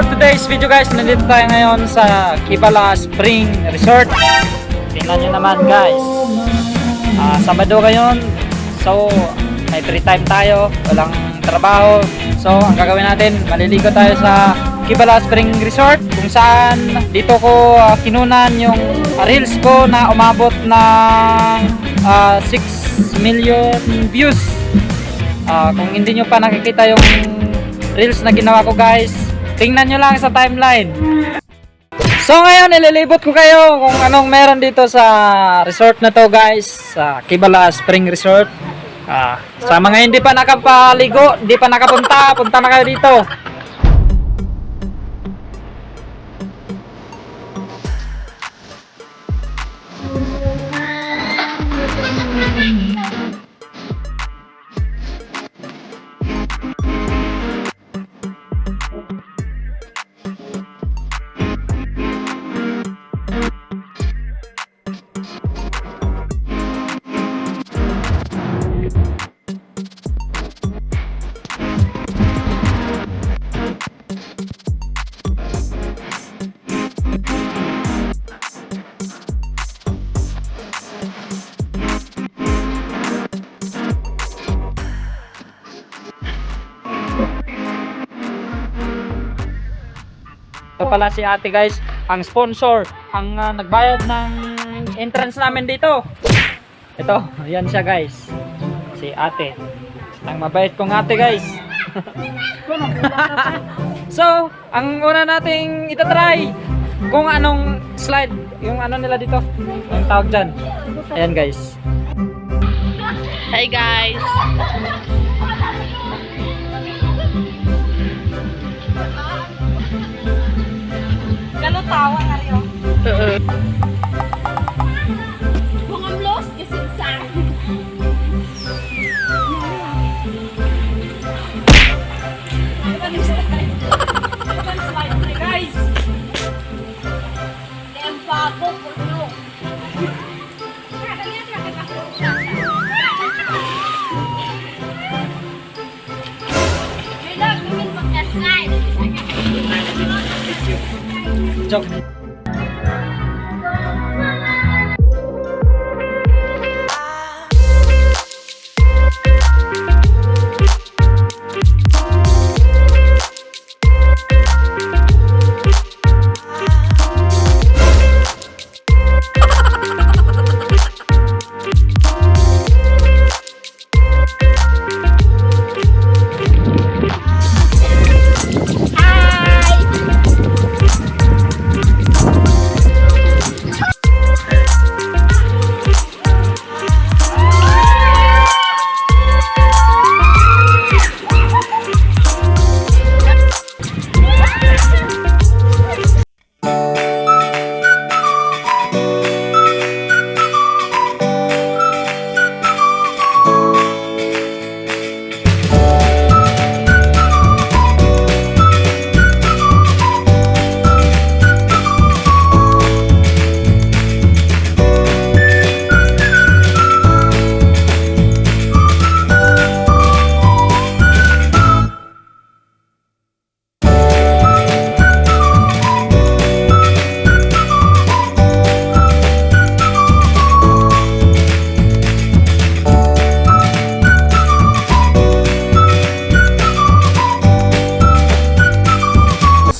For today's video guys, nandito tayo ngayon sa Kibala Spring Resort. Tingnan nyo naman guys, Sabado ngayon. So may free time tayo, walang trabaho. So ang gagawin natin, maliligo tayo sa Kibala Spring Resort, kung saan dito ko kinunan yung reels ko na umabot ng 6 million views. Kung hindi nyo pa nakikita yung reels na ginawa ko guys, tingnan nyo lang sa timeline. So ngayon ililibot ko kayo kung anong meron dito sa resort na to guys, sa Kibala Spring Resort. Sa mga hindi pa nakapaligo, hindi pa nakapunta, punta na kayo dito. Ito pala si ate guys, ang sponsor, ang nagbayad ng entrance namin dito. Ito, yan siya guys, si ate. Ang mabait kong ate guys. So, ang una nating itatry, kung anong slide, yung ano nila dito, ang tawag dyan. Ayan guys. Hi guys. Galo tawa nga rin. Kung ang lost kasi sa Guys! ang bago po no. May lang namin mag-slide. Joke.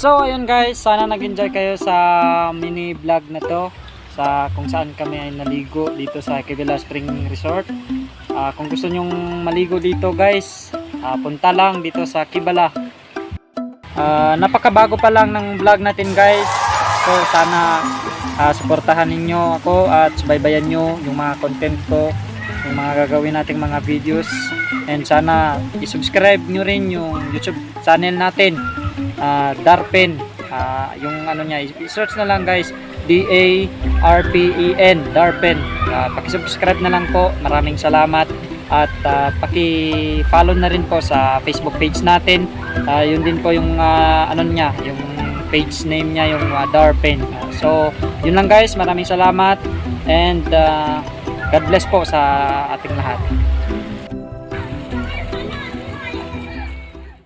So ayun guys, sana nag-enjoy kayo sa mini vlog na to, sa kung saan kami ay naligo dito sa Kibala Spring Resort. Kung gusto nyong maligo dito guys, punta lang dito sa Kibala. Napakabago pa lang ng vlog natin guys, so sana suportahan ninyo ako at subaybayan nyo yung mga content ko, yung mga gagawin nating mga videos, and sana i-subscribe nyo rin yung YouTube channel natin, Darpen. Yung ano niya, i-search na lang guys, DARPEN, Darpen. Paki-subscribe na lang po, maraming salamat, at paki-follow na rin po sa Facebook page natin. Yun din po yung ano niya, yung page name niya, yung Darpen. So yun lang guys, maraming salamat, and God bless po sa ating lahat.